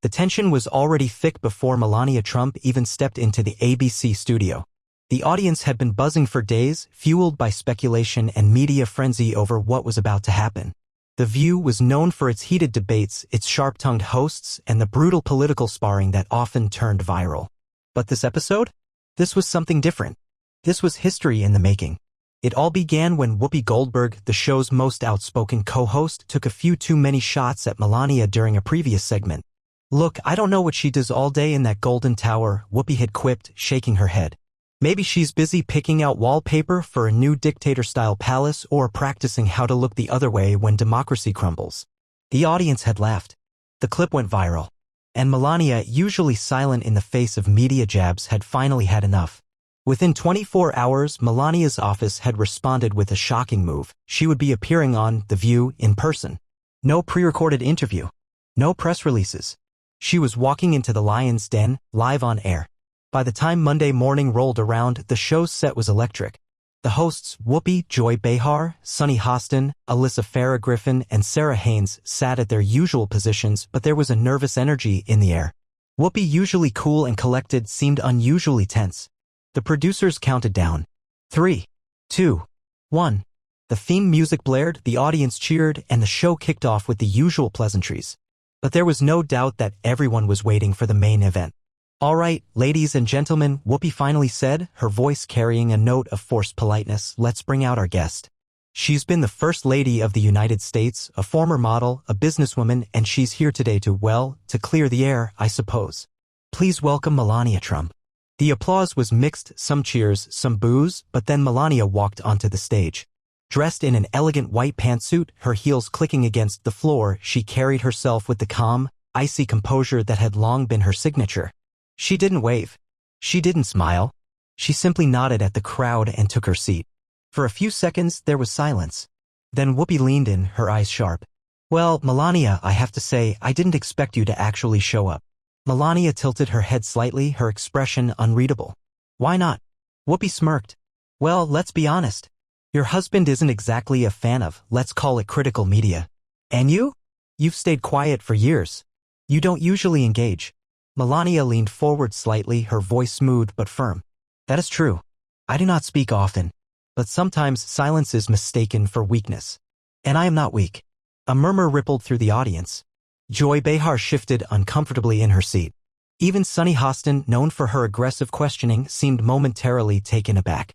The tension was already thick before Melania Trump even stepped into the ABC studio. The audience had been buzzing for days, fueled by speculation and media frenzy over what was about to happen. The View was known for its heated debates, its sharp-tongued hosts, and the brutal political sparring that often turned viral. But this episode? This was something different. This was history in the making. It all began when Whoopi Goldberg, the show's most outspoken co-host, took a few too many shots at Melania during a previous segment. "Look, I don't know what she does all day in that golden tower," Whoopi had quipped, shaking her head. "Maybe she's busy picking out wallpaper for a new dictator-style palace or practicing how to look the other way when democracy crumbles." The audience had laughed. The clip went viral. And Melania, usually silent in the face of media jabs, had finally had enough. Within 24 hours, Melania's office had responded with a shocking move. She would be appearing on The View in person. No pre-recorded interview. No press releases. She was walking into the lion's den, live on air. By the time Monday morning rolled around, the show's set was electric. The hosts, Whoopi, Joy Behar, Sunny Hostin, Alyssa Farah Griffin, and Sarah Haynes, sat at their usual positions, but there was a nervous energy in the air. Whoopi, usually cool and collected, seemed unusually tense. The producers counted down. 3, 2, 1. The theme music blared, the audience cheered, and the show kicked off with the usual pleasantries. But there was no doubt that everyone was waiting for the main event. "All right, ladies and gentlemen," Whoopi finally said, her voice carrying a note of forced politeness, "let's bring out our guest. She's been the First Lady of the United States, a former model, a businesswoman, and she's here today to clear the air, I suppose. Please welcome Melania Trump." The applause was mixed, some cheers, some boos, but then Melania walked onto the stage. Dressed in an elegant white pantsuit, her heels clicking against the floor, she carried herself with the calm, icy composure that had long been her signature. She didn't wave. She didn't smile. She simply nodded at the crowd and took her seat. For a few seconds, there was silence. Then Whoopi leaned in, her eyes sharp. "Well, Melania, I have to say, I didn't expect you to actually show up." Melania tilted her head slightly, her expression unreadable. "Why not?" Whoopi smirked. "Well, let's be honest. Your husband isn't exactly a fan of, let's call it, critical media. And you? You've stayed quiet for years. You don't usually engage." Melania leaned forward slightly, her voice smooth but firm. "That is true. I do not speak often. But sometimes silence is mistaken for weakness. And I am not weak." A murmur rippled through the audience. Joy Behar shifted uncomfortably in her seat. Even Sunny Hostin, known for her aggressive questioning, seemed momentarily taken aback.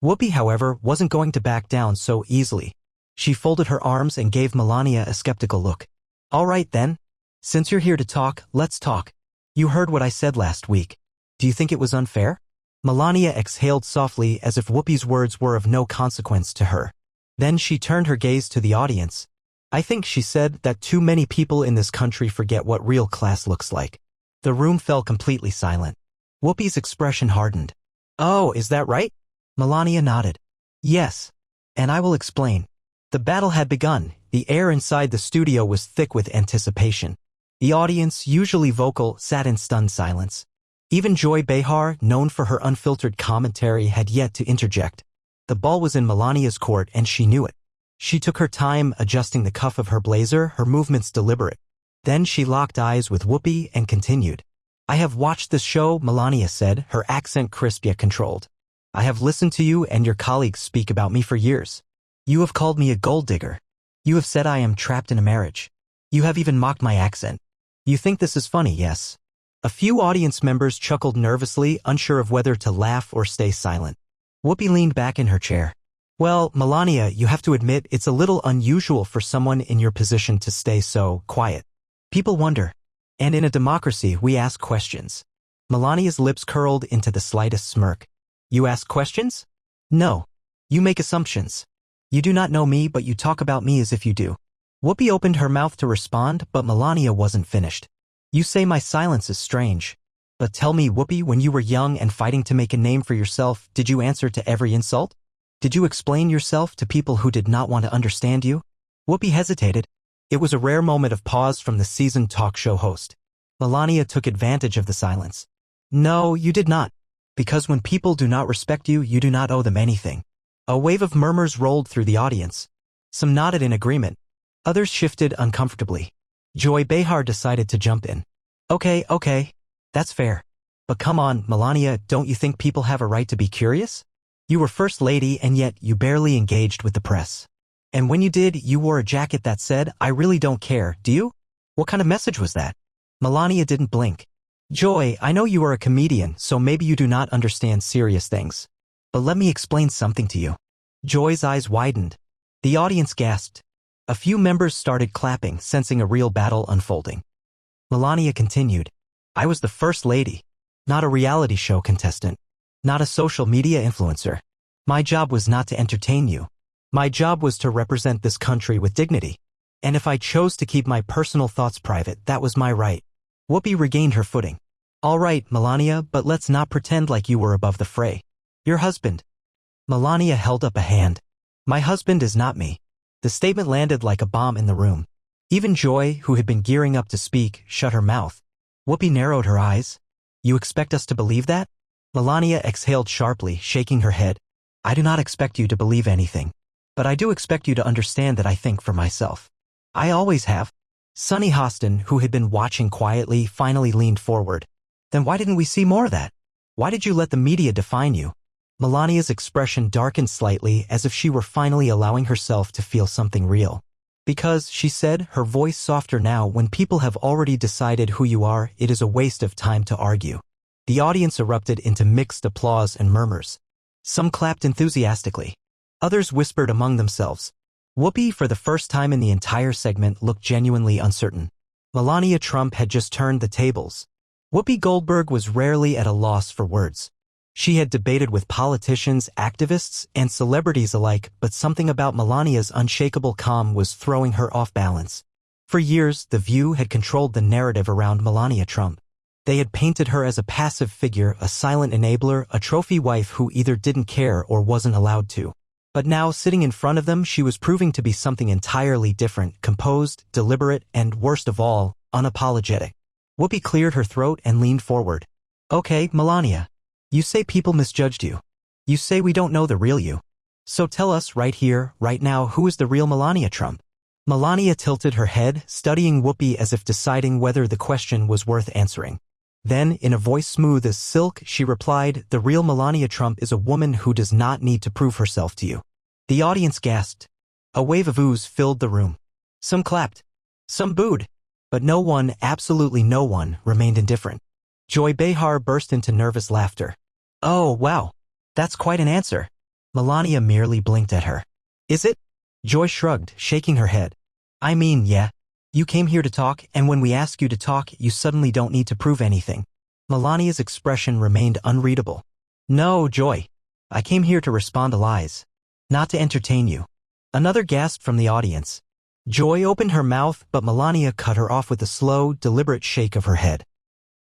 Whoopi, however, wasn't going to back down so easily. She folded her arms and gave Melania a skeptical look. "All right then. Since you're here to talk, let's talk. You heard what I said last week. Do you think it was unfair?" Melania exhaled softly as if Whoopi's words were of no consequence to her. Then she turned her gaze to the audience. "I think," she said, "that too many people in this country forget what real class looks like." The room fell completely silent. Whoopi's expression hardened. "Oh, is that right?" Melania nodded. "Yes. And I will explain." The battle had begun. The air inside the studio was thick with anticipation. The audience, usually vocal, sat in stunned silence. Even Joy Behar, known for her unfiltered commentary, had yet to interject. The ball was in Melania's court, and she knew it. She took her time, adjusting the cuff of her blazer, her movements deliberate. Then she locked eyes with Whoopi and continued. "I have watched this show," Melania said, her accent crisp yet controlled. "I have listened to you and your colleagues speak about me for years. You have called me a gold digger. You have said I am trapped in a marriage. You have even mocked my accent. You think this is funny, yes?" A few audience members chuckled nervously, unsure of whether to laugh or stay silent. Whoopi leaned back in her chair. "Well, Melania, you have to admit it's a little unusual for someone in your position to stay so quiet. People wonder. And in a democracy, we ask questions." Melania's lips curled into the slightest smirk. "You ask questions?" "No. You make assumptions. You do not know me, but you talk about me as if you do." Whoopi opened her mouth to respond, but Melania wasn't finished. "You say my silence is strange. But tell me, Whoopi, when you were young and fighting to make a name for yourself, did you answer to every insult? Did you explain yourself to people who did not want to understand you?" Whoopi hesitated. It was a rare moment of pause from the seasoned talk show host. Melania took advantage of the silence. "No, you did not. Because when people do not respect you, you do not owe them anything." A wave of murmurs rolled through the audience. Some nodded in agreement. Others shifted uncomfortably. Joy Behar decided to jump in. Okay. That's fair. But come on, Melania, don't you think people have a right to be curious? You were first lady and yet you barely engaged with the press. And when you did, you wore a jacket that said, "I really don't care, do you?" What kind of message was that? Melania didn't blink. Joy, I know you are a comedian, so maybe you do not understand serious things. But let me explain something to you. Joy's eyes widened. The audience gasped. A few members started clapping, sensing a real battle unfolding. Melania continued. I was the first lady, not a reality show contestant, not a social media influencer. My job was not to entertain you. My job was to represent this country with dignity. And if I chose to keep my personal thoughts private, that was my right. Whoopi regained her footing. All right, Melania, but let's not pretend like you were above the fray. Your husband. Melania held up a hand. My husband is not me. The statement landed like a bomb in the room. Even Joy, who had been gearing up to speak, shut her mouth. Whoopi narrowed her eyes. You expect us to believe that? Melania exhaled sharply, shaking her head. I do not expect you to believe anything. But I do expect you to understand that I think for myself. I always have. Sunny Hostin, who had been watching quietly, finally leaned forward. Then why didn't we see more of that? Why did you let the media define you? Melania's expression darkened slightly as if she were finally allowing herself to feel something real. Because, she said, her voice softer now, when people have already decided who you are, it is a waste of time to argue. The audience erupted into mixed applause and murmurs. Some clapped enthusiastically. Others whispered among themselves. Whoopi, for the first time in the entire segment, looked genuinely uncertain. Melania Trump had just turned the tables. Whoopi Goldberg was rarely at a loss for words. She had debated with politicians, activists, and celebrities alike, but something about Melania's unshakable calm was throwing her off balance. For years, The View had controlled the narrative around Melania Trump. They had painted her as a passive figure, a silent enabler, a trophy wife who either didn't care or wasn't allowed to. But now, sitting in front of them, she was proving to be something entirely different, composed, deliberate, and, worst of all, unapologetic. Whoopi cleared her throat and leaned forward. Okay, Melania. You say people misjudged you. You say we don't know the real you. So tell us right here, right now, who is the real Melania Trump? Melania tilted her head, studying Whoopi as if deciding whether the question was worth answering. Then, in a voice smooth as silk, she replied, the real Melania Trump is a woman who does not need to prove herself to you. The audience gasped. A wave of oohs filled the room. Some clapped. Some booed. But no one, absolutely no one, remained indifferent. Joy Behar burst into nervous laughter. Oh, wow. That's quite an answer. Melania merely blinked at her. Is it? Joy shrugged, shaking her head. I mean, yeah. You came here to talk, and when we ask you to talk, you suddenly don't need to prove anything. Melania's expression remained unreadable. No, Joy. I came here to respond to lies. Not to entertain you. Another gasp from the audience. Joy opened her mouth, but Melania cut her off with a slow, deliberate shake of her head.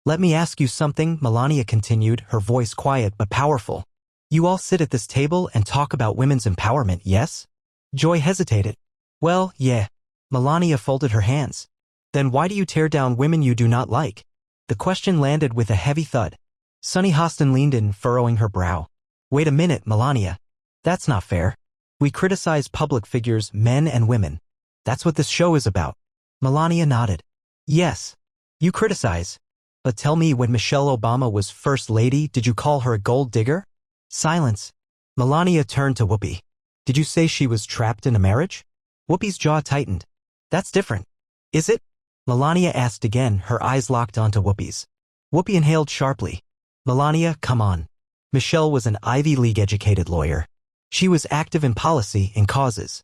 Let me ask you something, Melania continued, her voice quiet but powerful. You all sit at this table and talk about women's empowerment, yes? Joy hesitated. Well, yeah. Melania folded her hands. Then why do you tear down women you do not like? The question landed with a heavy thud. Sunny Hostin leaned in, furrowing her brow. Wait a minute, Melania. That's not fair. We criticize public figures, men and women. That's what this show is about. Melania nodded. Yes. You criticize. But tell me, when Michelle Obama was First Lady, did you call her a gold digger? Silence. Melania turned to Whoopi. Did you say she was trapped in a marriage? Whoopi's jaw tightened. That's different. Is it? Melania asked again, her eyes locked onto Whoopi's. Whoopi inhaled sharply. Melania, come on. Michelle was an Ivy League-educated lawyer. She was active in policy and causes.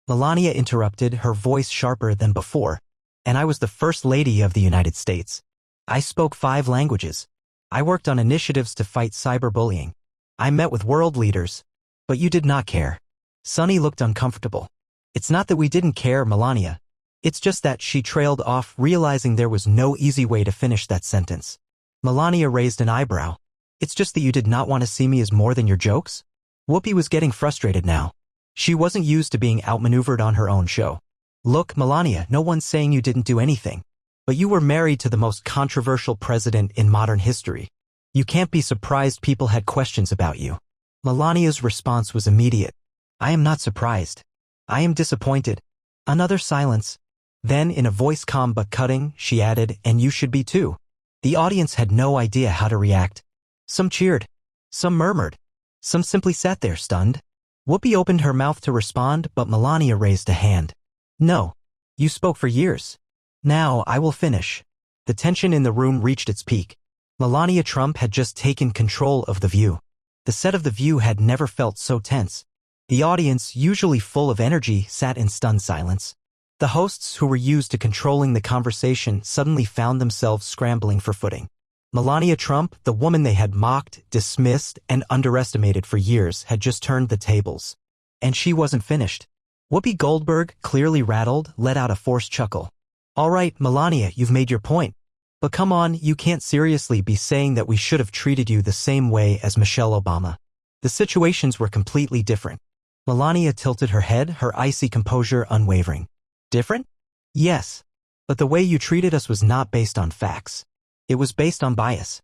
Melania interrupted, her voice sharper than before. And I was the First Lady of the United States. I spoke 5 languages. I worked on initiatives to fight cyberbullying. I met with world leaders. But you did not care. Sunny looked uncomfortable. It's not that we didn't care, Melania. It's just that she trailed off, realizing there was no easy way to finish that sentence. Melania raised an eyebrow. It's just that you did not want to see me as more than your jokes? Whoopi was getting frustrated now. She wasn't used to being outmaneuvered on her own show. Look, Melania, no one's saying you didn't do anything. But you were married to the most controversial president in modern history. You can't be surprised people had questions about you. Melania's response was immediate. I am not surprised. I am disappointed. Another silence. Then, in a voice calm but cutting, she added, "And you should be too." The audience had no idea how to react. Some cheered. Some murmured. Some simply sat there stunned. Whoopi opened her mouth to respond, but Melania raised a hand. "No. You spoke for years. Now I will finish." The tension in the room reached its peak. Melania Trump had just taken control of The View. The set of The View had never felt so tense. The audience, usually full of energy, sat in stunned silence. The hosts, who were used to controlling the conversation, suddenly found themselves scrambling for footing. Melania Trump, the woman they had mocked, dismissed, and underestimated for years, had just turned the tables. And she wasn't finished. Whoopi Goldberg, clearly rattled, let out a forced chuckle. "All right, Melania, you've made your point. But come on, you can't seriously be saying that we should have treated you the same way as Michelle Obama. The situations were completely different." Melania tilted her head, her icy composure unwavering. "Different? Yes. But the way you treated us was not based on facts. It was based on bias."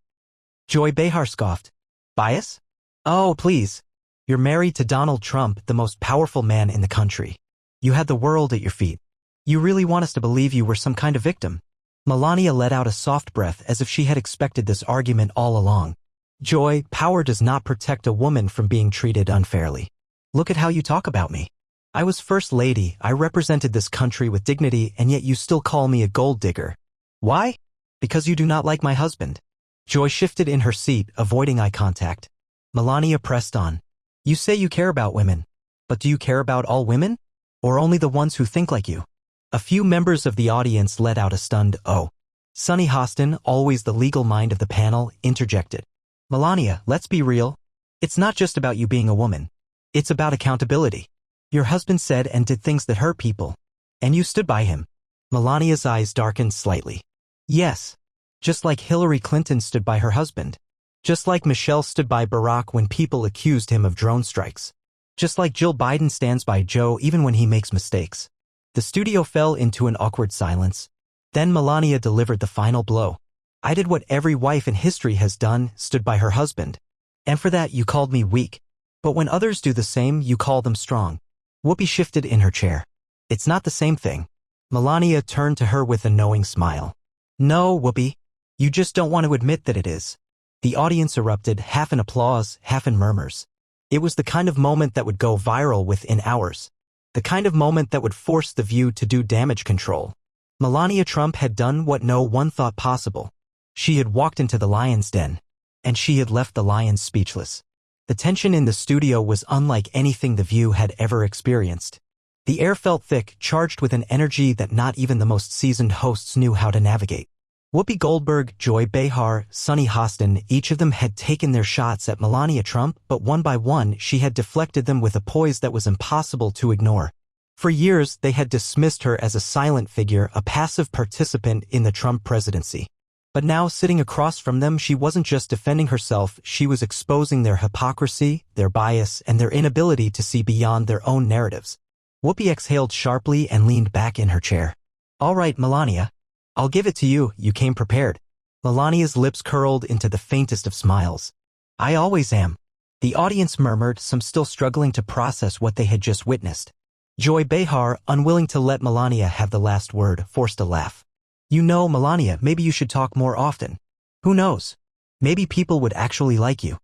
Joy Behar scoffed. "Bias? Oh, please. You're married to Donald Trump, the most powerful man in the country. You had the world at your feet. You really want us to believe you were some kind of victim?" Melania let out a soft breath as if she had expected this argument all along. "Joy, power does not protect a woman from being treated unfairly. Look at how you talk about me. I was First Lady, I represented this country with dignity, and yet you still call me a gold digger. Why? Because you do not like my husband." Joy shifted in her seat, avoiding eye contact. Melania pressed on. "You say you care about women. But do you care about all women? Or only the ones who think like you?" A few members of the audience let out a stunned "oh." Sunny Hostin, always the legal mind of the panel, interjected. "Melania, let's be real. It's not just about you being a woman. It's about accountability. Your husband said and did things that hurt people. And you stood by him." Melania's eyes darkened slightly. "Yes. Just like Hillary Clinton stood by her husband. Just like Michelle stood by Barack when people accused him of drone strikes. Just like Jill Biden stands by Joe even when he makes mistakes." The studio fell into an awkward silence. Then Melania delivered the final blow. "I did what every wife in history has done, stood by her husband. And for that you called me weak. But when others do the same, you call them strong." Whoopi shifted in her chair. "It's not the same thing." Melania turned to her with a knowing smile. "No, Whoopi. You just don't want to admit that it is." The audience erupted, half in applause, half in murmurs. It was the kind of moment that would go viral within hours. The kind of moment that would force The View to do damage control. Melania Trump had done what no one thought possible. She had walked into the lion's den. And she had left the lions speechless. The tension in the studio was unlike anything The View had ever experienced. The air felt thick, charged with an energy that not even the most seasoned hosts knew how to navigate. Whoopi Goldberg, Joy Behar, Sunny Hostin, each of them had taken their shots at Melania Trump, but one by one she had deflected them with a poise that was impossible to ignore. For years, they had dismissed her as a silent figure, a passive participant in the Trump presidency. But now, sitting across from them, she wasn't just defending herself, she was exposing their hypocrisy, their bias, and their inability to see beyond their own narratives. Whoopi exhaled sharply and leaned back in her chair. "All right, Melania. I'll give it to you, you came prepared." Melania's lips curled into the faintest of smiles. "I always am." The audience murmured, some still struggling to process what they had just witnessed. Joy Behar, unwilling to let Melania have the last word, forced a laugh. "You know, Melania, maybe you should talk more often. Who knows? Maybe people would actually like you."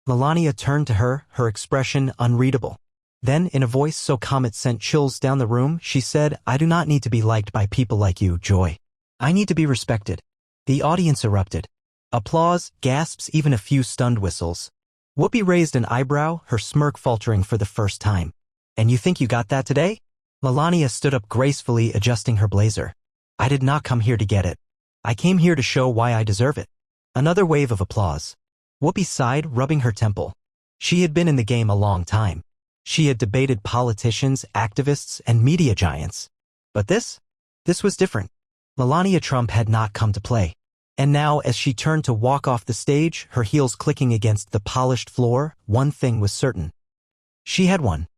Melania turned to her, her expression unreadable. Then, in a voice so calm it sent chills down the room, she said, "I do not need to be liked by people like you, Joy. I need to be respected." The audience erupted. Applause, gasps, even a few stunned whistles. Whoopi raised an eyebrow, her smirk faltering for the first time. "And you think you got that today?" Melania stood up gracefully, adjusting her blazer. "I did not come here to get it. I came here to show why I deserve it." Another wave of applause. Whoopi sighed, rubbing her temple. She had been in the game a long time. She had debated politicians, activists, and media giants. But this was different. Melania Trump had not come to play. And now, as she turned to walk off the stage, her heels clicking against the polished floor, one thing was certain. She had won.